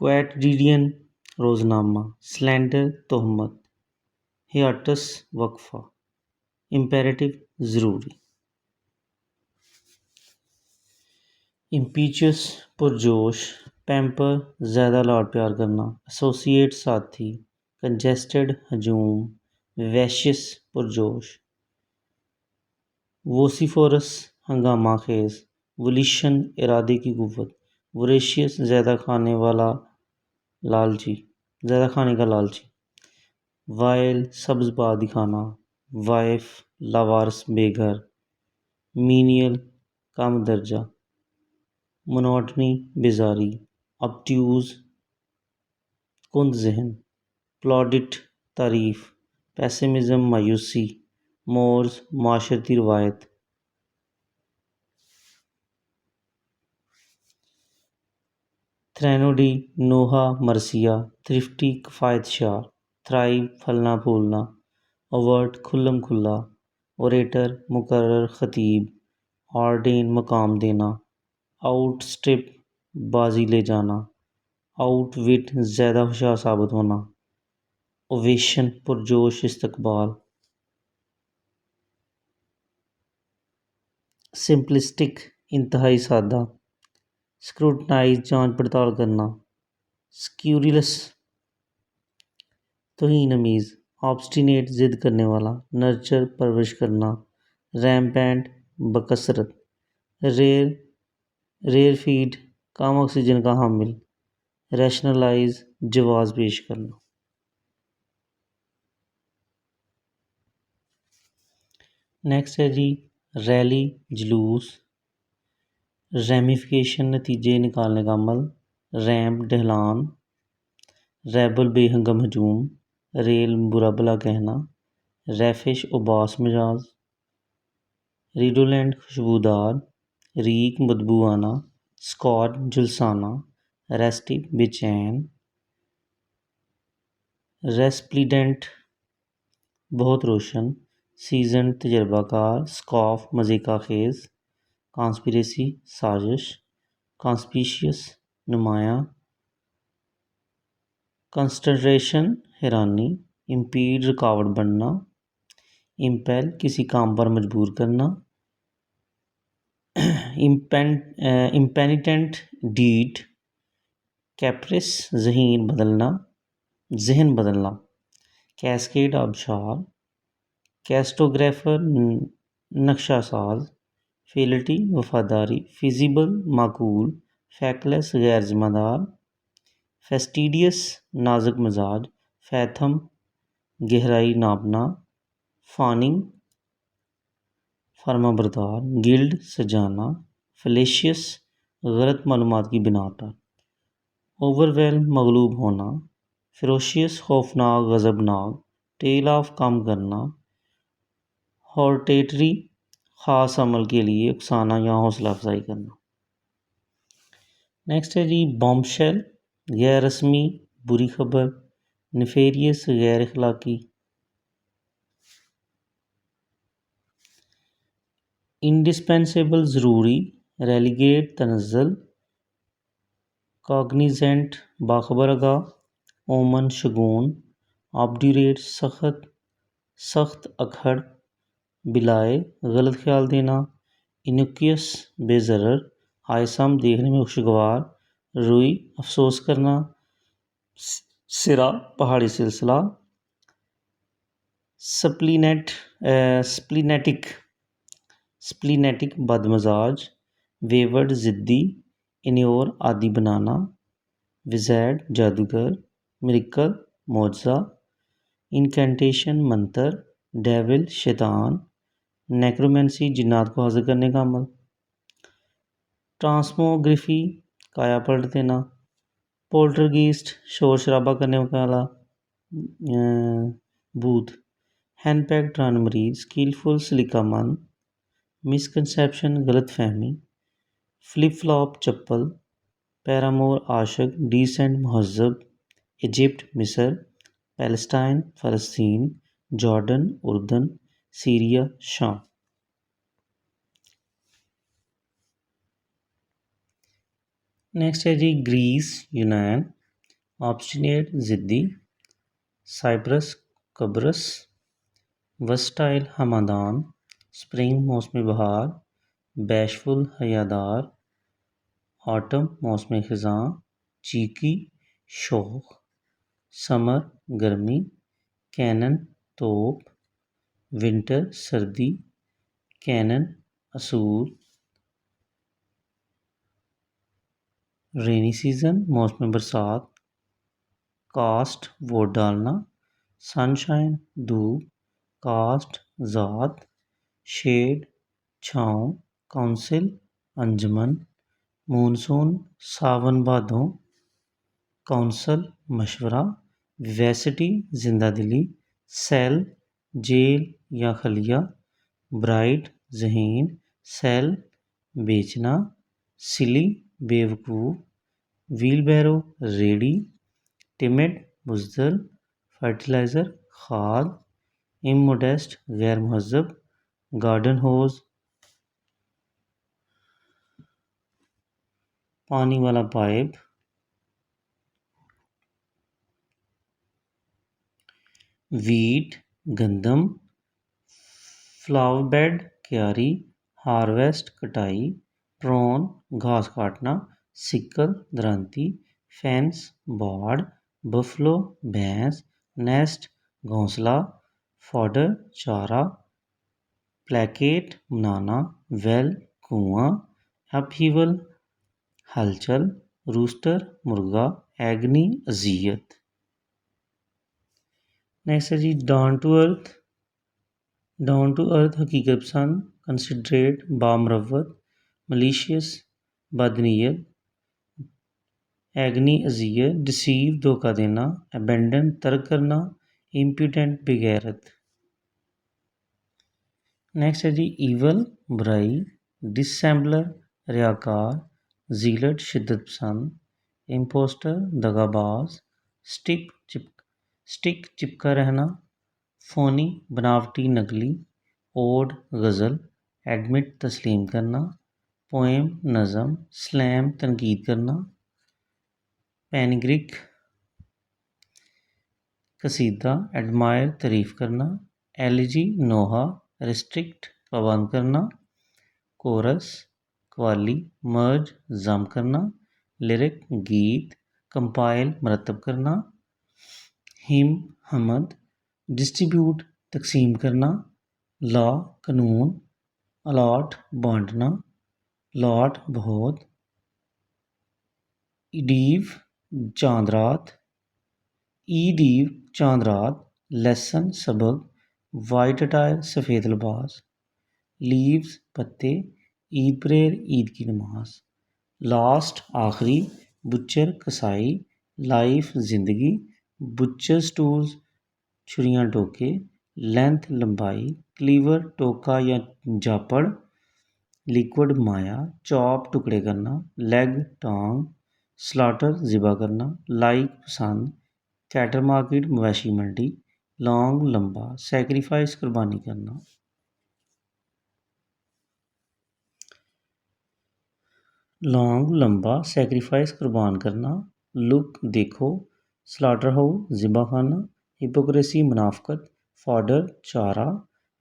[SPEAKER 1] क्वेटिडियन रोज़नामा, स्लेंडर तोहमत, हियाटस वक्फा, इम्पेरेटिव ज़रूरी, इम्पीचस पुरजोश, पैम्पर ज़्यादा लाड प्यार करना, एसोसिएट साथी, कंजेस्टेड हजूम, वैशियस पुरजोश, वोसिफोरस हंगामा खेज, वोलिशन इरादे की कुव्वत, वोरेशियस ज़्यादा खाने वाला लालची, ज़्यादा खाने का लालची, वाइल सब्ज़ पा दिखाना, वाइफ लावारिस बेघर, मीनियल कम दर्जा, मोनोटनी बेजारी, ऑब्ट्यूज़ कुंद जहन, प्लॉडिट तारीफ, पेसिमिज़म मायूसी, मोर्स माशरती रवायत, थ्रेनोडी नोहा मरसिया, थ्रिफ्टी किफ़ायत शार, थ्राइव फलना फूलना, ओवर्ट खुल्लम खुल्ला, ओरेटर मुकर्रर ख़तीब ऑर्डेन मकाम देना आउटस्ट्रिप बाजी ले जाना आउटविट ज़्यादा होशियार साबित होना ओवेशन पुरजोश इस्तकबाल सिंपलिस्टिक इंतहाई सादा स्क्रूटनाइज जांच पड़ताल करना स्क्यूरिलस तौहीन अमीज़ ऑब्स्टिनेट ज़िद करने वाला नर्चर परवरिश करना रैम्पेंट बकसरत रेयर रेयर फीड कम ऑक्सीजन का हामिल रैशनलाइज जवाज़ पेश करना। नेक्स्ट है जी रैली जुलूस रैमिफिकेशन नतीजे निकालने का अमल रैम्प ढलान रैबल बेहंगम हजूम रेल बुरा भला कहना रैफिश उबास मिजाज रिडोलेंट खुशबूदार रीक बदबू आना स्कॉट झुलसाना रेस्टिव बेचैन रेस्प्लिडेंट बहुत रोशन सीजन तजर्बाकार स्कॉफ मज़े का खेज़ कॉन्स्पिरेसी साजिश कॉन्स्पिशियस नुमाया कंस्टरेशन हैरानी इम्पीड रुकावट बनना इम्पेल किसी काम पर मजबूर करना इम्पेनिटेंट डीड कैप्रिस जहन बदलना कैस्केड आबशार कैस्टोग्राफर नक्शा साज फेलिटी वफादारी फिजिबल माकूल फैकलेस गैर जिम्मेदार फेस्टिडियस नाजुक मिजाज फैथम गहराई नापना फानिंग फर्माबरदार गिल्ड सजाना फलेशियस गलत मालूमात की बिना पर ओवरवेल्म मगलूब होना फिरोशियस खौफनाक गज़बनाक टेल ऑफ कम करना हॉर्टेटरी ख़ास अमल के लिए उकसाना या हौसला अफजाई करना। नेक्स्ट है जी बॉम्बशेल गैर रस्मी बुरी खबर नफेरियस गैर अखलाकी इंडिस्पेंसेबल ज़रूरी रेलीगेट तनज़्ज़ल कॉग्निजेंट बाखबर आगाह ओमन शगुन ऑब्ड्यूरेट सख्त अखड़ बिलाए गलत ख्याल देना इनुक्यस बेज़रर आयसम देखने में खुशगवार रुई अफसोस करना सिरा पहाड़ी सिलसिला स्प्लिनेटिक बदमजाज वेवर्ड ज़िद्दी इन्योर आदि बनाना विज़ैड जादूगर मिरेकल मौजज़ा इनकेंटेशन मंत्र डेविल शैतान नेक्रोमेंसी जिन्नात को हाजिर करने का अमल ट्रांसमोग्राफी काया पलट देना पोल्टरगीस्ट शोर शराबा करने वाला भूत हैंडपैक ड्रान मरीज स्किलफुल सलीकामंद मिसकंसेप्शन गलत फहमी फ्लिप फ्लॉप चप्पल पैरामोर आशिक डिसेंट महजब इजिप्ट मिस्र पैलेस्टाइन फ़लस्तीन जॉर्डन उर्दन सीरिया शाम। नेक्स्ट है जी ग्रीस यूनान ऑब्स्टिनेट ज़िद्दी साइप्रस कब्रस वर्सटाइल हमादान स्प्रिंग मौसम बहार बैशफुल हयादार ऑटम मौसम ख़ज़ां चीकी शौक़ समर गर्मी कैनन तोप विंटर सर्दी कैनन असूल रेनी सीज़न मौसम बरसात कास्ट वोट डालना सनशाइन धूप कास्ट ज़ात शेड छाँव काउंसिल अंजुमन मानसून सावन भादों काउंसल मशवरा विवेसिटी जिंदा दिली सेल जेल या खलिया ब्राइट जहीन सेल बेचना सिली बेवकूफ़ व्हीलबैरो रेडी टिमिड बुज़दिल फर्टिलाइज़र खाद इमोडेस्ट गैर महजब गार्डन होज, पानी वाला पाइप, वीट गंदम, फ्लावर बेड क्यारी, हार्वेस्ट कटाई, प्रॉन घास काटना, सिकल दरांती, फेंस बाड़, बफलो भैंस, नेस्ट घोंसला, फॉडर चारा, प्लेकेट बनाना, वेल कुआं, अपहीवल हलचल, रूस्टर मुर्गा, एगनी अजियत। नेक्स्ट है जी डाउन टू अर्थ हकीकत पसंद, कंसिडरेट बामरवत, मलीशियस बदनीयत, एगनी अजियत डिसीव धोखा देना, अबेंडन तर्क करना, इम्प्यूटेंट बेगैरत। नेक्स्ट है जी ईवल बुराई, डिसम्बलर रियाकार, जीलट शिद्दत पसंद, इम्पोस्टर दगाबाज, स्टिक चिपका रहना, फोनी बनावटी नकली, ओड गज़ल, एडमिट तस्लीम करना, पोएम नज़म, स्लैम तनकीद करना, पैनिग्रिक कसीदा, एडमायर तारीफ़ करना, एलिजी नोहा रिस्ट्रिक्ट पाबंद करना, कोरस कवाली, मर्ज जम करना, लिरिक गीत, कंपाइल मरतब करना, हिम हमद डिस्ट्रीब्यूट तकसीम करना, लॉ कानून, अलॉट बांटना, लॉट बहुत, ईडीव चांद रात, ईडीव चांद रात, लेसन सबक, वाइट अटायर सफ़ेद लिबास, लीव्स पत्ते, ईद प्रेयर ईद की नमाज, लास्ट आखिरी, बुच्चर कसाई, लाइफ ज़िंदगी, बुच्चर्स टूल्स छुरियां टोके, लेंथ लंबाई, क्लीवर टोका या जापड़, लिक्विड माया, चॉप टुकड़े करना, लेग टांग, स्लाटर ज़िबा करना, लाइक पसंद, कैटर मार्केट मवेशी मंडी, लॉन्ग लंबा सेक्रीफाइस कुर्बानी करना। लॉन्ग लंबा सेक्रीफाइस कुर्बान करना, लुक देखो, स्लाटर हाउस ज़िबा खाना, हिपोक्रेसी मुनाफकत, फॉडर चारा,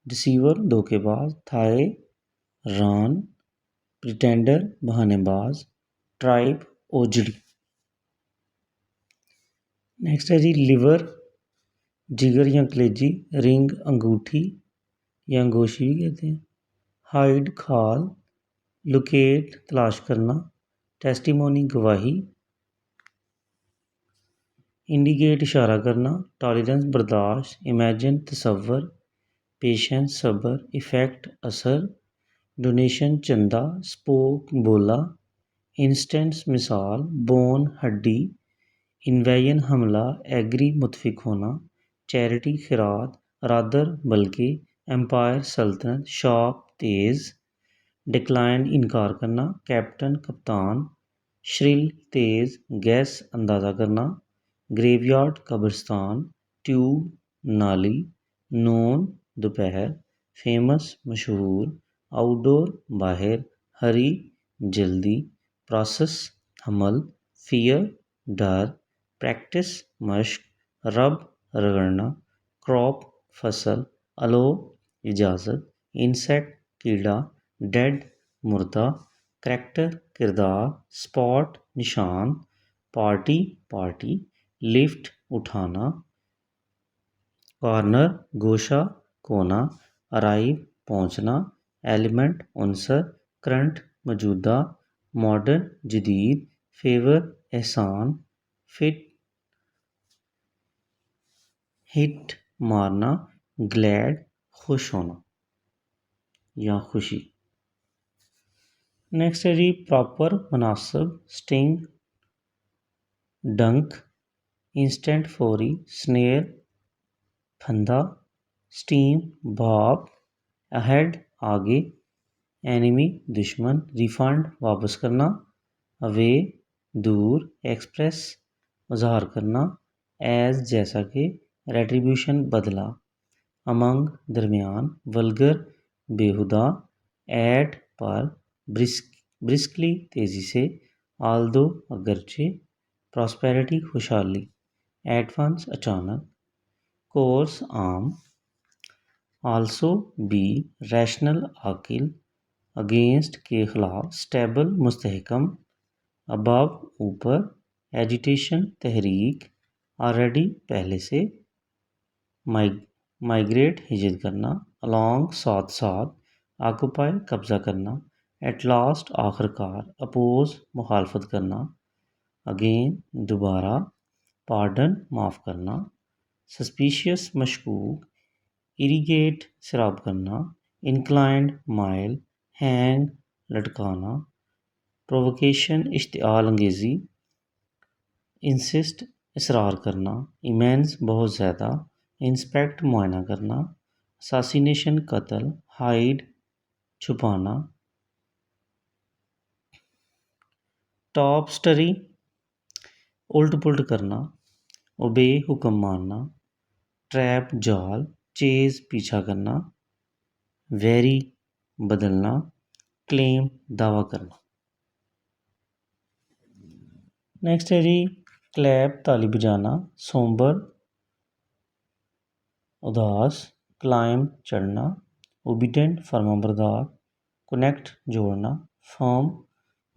[SPEAKER 1] डिसीवर धोखेबाज, थाए रान, प्रिटेंडर बहानेबाज, ट्राइब ओजड़ी। नेक्स्ट है जी लिवर जिगर या कलेजी, रिंग अंगूठी या अंगोशी भी कहते हैं, हाइड खाल, लोकेट तलाश करना, टेस्टिमोनी गवाही, इंडिकेट इशारा करना, टॉलरेंस बर्दाश्त, इमेजिन तसव्वुर, पेशेंस सब्र, इफ़ेक्ट असर, डोनेशन चंदा, स्पोक बोला, इंस्टेंस मिसाल, बोन हड्डी, इन्वेजन हमला, एग्री मुतफिक होना, चैरिटी खिरात, रादर बल्कि, एम्पायर सल्तनत, शॉक तेज़, डिक्लाइन इनकार करना, कैप्टन कप्तान, श्रिल तेज़, गैस अंदाज़ा करना, ग्रेवयार्ड कब्रिस्तान, ट्यूब नाली, नून दोपहर, फेमस मशहूर, आउटडोर बाहर, हरी जल्दी, प्रोसेस हमल, फियर डर, प्रैक्टिस मश्क, रब रगड़ना, क्रॉप फसल, अलो इजाज़त, इंसेक्ट कीड़ा, डेड मुर्दा, करैक्टर किरदार, स्पॉट निशान, पार्टी पार्टी, लिफ्ट उठाना, कॉर्नर गोशा कोना, अराइव पहुंचना, एलिमेंट उनसर, करंट मौजूदा, मॉडर्न जदीद, फेवर एहसान, हिट मारना, ग्लैड खुश होना या खुशी। नेक्स्ट है जी प्रॉपर मुनासिब, स्टिंग डंक, इंस्टेंट फौरी, स्नेयर फंदा, स्टीम भाप, अहेड आगे, एनिमी दुश्मन, रिफंड वापस करना, अवे दूर, एक्सप्रेस मज़ाहर करना, एज जैसा कि, रेट्रीब्यूशन बदला, अमंग दरमियान, वल्गर बेहुदा, एट पर, ब्रिस्कली तेज़ी से, आल्दो अगरचे, प्रॉस्पेरिटी खुशहाली, एडवांस अचानक, कोर्स आम, also be rational Aqil, against के खिलाफ, स्टेबल मुस्तहकम, अबव ऊपर, एजिटेशन तहरीक, ऑलरेडी पहले से, माइग्रेट हिजरत करना, अलॉन्ग साथ साथ, ऑक्यूपाई कब्जा करना, एट लास्ट आखिरकार, अपोज मुखालफत करना, अगेन दोबारा, पार्डन माफ़ करना, सस्पिशियस मशकूक, इरीगेट शराब करना, इंक्लाइंड माइल, हैंग लटकाना, प्रोवोकेशन इश्तिआल अंगेज़ी, इंसिस्ट इसरार करना, इमेंस बहुत ज़्यादा, इंस्पेक्ट मुआयना करना, असासीनेशन कत्ल, हाइड छुपाना, टॉपस्टरी उल्ट पुल्ट करना, ओबे हुक्म मानना, ट्रैप जाल, चेज़ पीछा करना, वेरी बदलना, क्लेम दावा करना। नेक्स्ट है जी क्लैप ताली बजाना, सोम्बर उदास, क्लाइम चढ़ना, ओबीडेंट फरमाबरदार, कनेक्ट जोड़ना, फर्म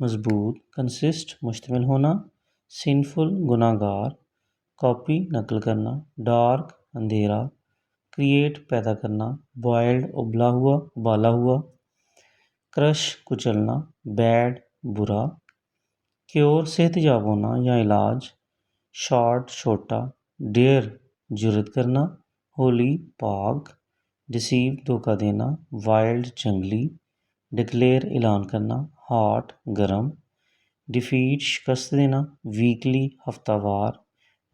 [SPEAKER 1] मजबूत, कंसिस्ट मुश्तमिल होना, सिनफुल गुनाहगार, कॉपी नकल करना, डार्क अंधेरा, क्रिएट पैदा करना, बॉयल्ड उबाला हुआ, क्रश कुचलना, बैड बुरा, क्योर सेहतयाब होना या इलाज, शॉर्ट छोटा, डेयर जुर्रत करना, होली पाक, डिसीव धोखा देना, वाइल्ड जंगली, डिक्लेयर ऐलान करना, हॉट गर्म, डिफीट शिकस्त देना, वीकली हफ्तावार,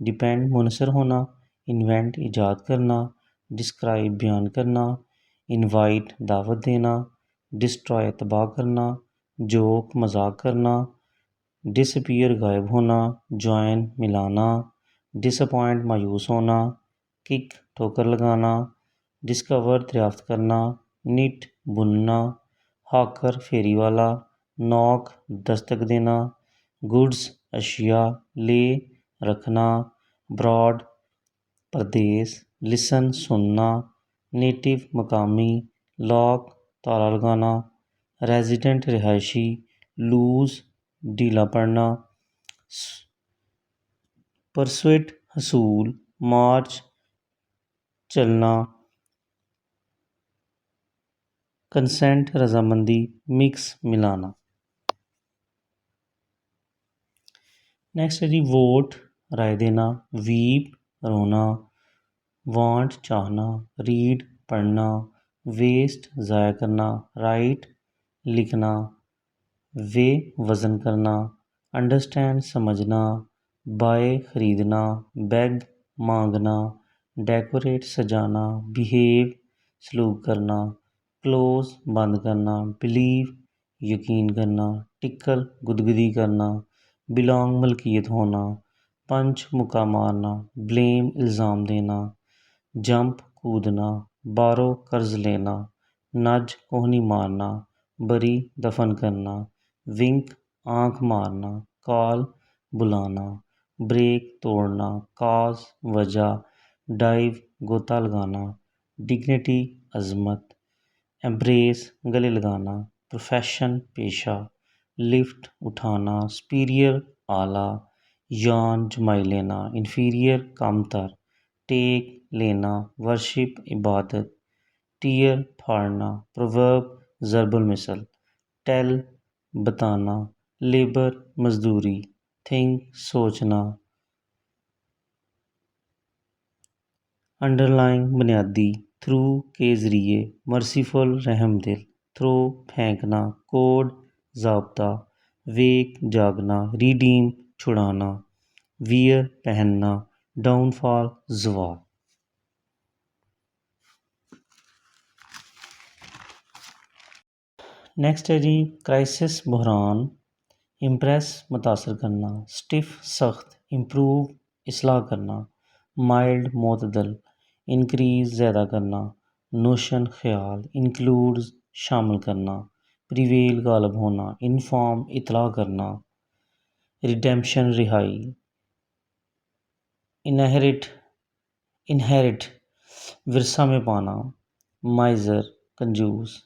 [SPEAKER 1] डिपेंड मुनसर होना, इन्वेंट ईजाद करना, डिस्क्राइब बयान करना, इनवाइट दावत देना, डिस्ट्रॉय तबाह करना, जोक मजाक करना, डिसअपीयर गायब होना, जॉइन मिलाना, डिसअपॉइंट मायूस होना, किक ठोकर लगाना, डिस्कवर दरियाफ्त करना, निट बुनना, हाकर फेरी वाला, नॉक दस्तक देना, गुड्स अशिया, ले रखना, ब्रॉड प्रदेश, लिसन सुनना, नेटिव मकामी, लॉक ताला लगाना, रेजिडेंट रिहायशी, लूज ढीला पड़ना, परसुएट हसूल, मार्च चलना, कंसेंट रजामंदी, मिक्स मिलाना। नेक्स्ट है जी वोट राय देना, वीप रोना, वांट चाहना, रीड पढ़ना, वेस्ट ज़ाया करना, राइट लिखना, वे वज़न करना, अंडरस्टैंड समझना, बाय ख़रीदना, बैग मांगना, डेकोरेट सजाना, बिहेव सलूक करना, क्लोज़ बंद करना, बिलीव यकीन करना, टिकल गुदगुदी करना, बिलोंग मलकियत होना, पंच मुक्का मारना, ब्लेम इल्ज़ाम देना, जंप कूदना, बारो कर्ज लेना, नज कोहनी मारना, बरी दफन करना, विंक आँख मारना, कॉल बुलाना, ब्रेक तोड़ना, काज वजह, डाइव गोता लगाना, डिग्निटी अजमत, एम्ब्रेस गले लगाना, प्रोफेशन पेशा, लिफ्ट उठाना, सुपीरियर आला, यान जमाई लेना, इन्फीरियर कमतर, टेक लेना, वर्शिप इबादत, टीयर फाड़ना, प्रोवर्ब ज़रबुल मिसल, टेल बताना, लेबर मजदूरी, थिंक सोचना, अंडरलाइन बुनियादी, थ्रू के ज़रिए, मर्सीफुल रहम दिल, थ्रो फेंकना, कोड ज़ाब्ता, वेक जागना, रिडीम छुड़ाना, वियर पहनना, डाउनफॉल ज़वाल। नेक्स्ट है जी क्राइसिस बहरान, इम्प्रेस मुतासर करना, स्टिफ सख्त, इम्प्रूव इसलाह करना, माइल्ड मोतदल, इंक्रीज़ ज़्यादा करना, नोशन ख्याल, इंक्लूड्स शामिल करना, प्रिवेल गालिब होना, इन्फॉर्म इतला करना, रिडेम्पशन रिहाई, इनहेरिट इनहेरिट विरसा में पाना, माइजर कंजूस,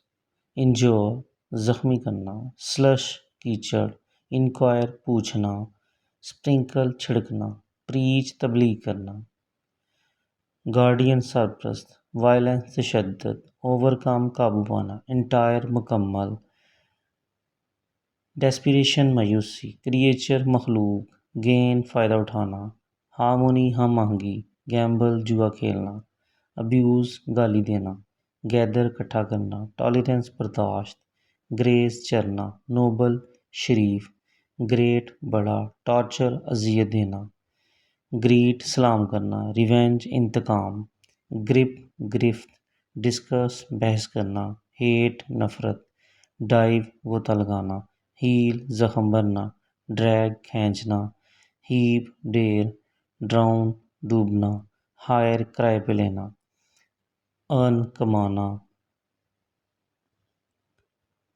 [SPEAKER 1] इंजोर ज़ख्मी करना, स्लश कीचड़, इंक्वायर पूछना, स्प्रिंकल छिड़कना, प्रीच तबलीग करना, गार्डियन सरप्रस्त, वायलेंस तशद्दुद, ओवरकम काबू पाना, इंटायर मुकम्मल, डेस्पिरेशन मायूसी, क्रिएचर मखलूक, गेन फ़ायदा उठाना, हार्मोनी हम आहंगी, गैम्बल जुआ खेलना, अब्यूज़ गाली देना, गैदर इकट्ठा करना, टॉलरेंस बर्दाश्त, ग्रेस चरना, नोबल शरीफ, ग्रेट बड़ा, टॉर्चर अजियत देना, ग्रीट सलाम करना, रिवेंज इंतकाम, ग्रिप गिरफ्त, डिस्कस बहस करना, हेट नफ़रत, डाइव गोता लगाना, हील ज़ख्म भरना, ड्रैग खींचना, हीप ढेर, ड्राउन डूबना, हायर किराए पे लेना, अर्न कमाना,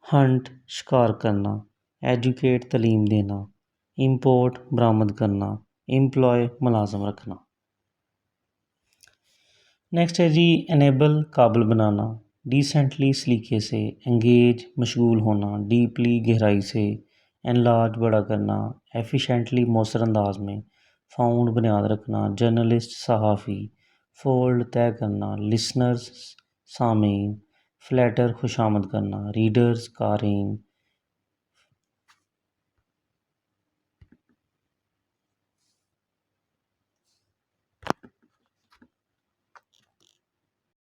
[SPEAKER 1] हंट शिकार करना, एजुकेट तालीम देना, इंपोर्ट बरामद करना, एम्प्लॉय मुलाजम रखना। नेक्स्ट है जी एनेबल काबिल बनाना, डिसेंटली सलीके से, एंगेज मशगूल होना, डीपली गहराई से, एनलार्ज बड़ा करना, एफिशेंटली मौसर अंदाज में, फाउंड बुनियाद रखना, जर्नलिस्ट सहाफ़ी, फोल्ड तय करना, लिसनर्स सामीन, फ्लैटर खुशामद करना, रीडर्स कारीन,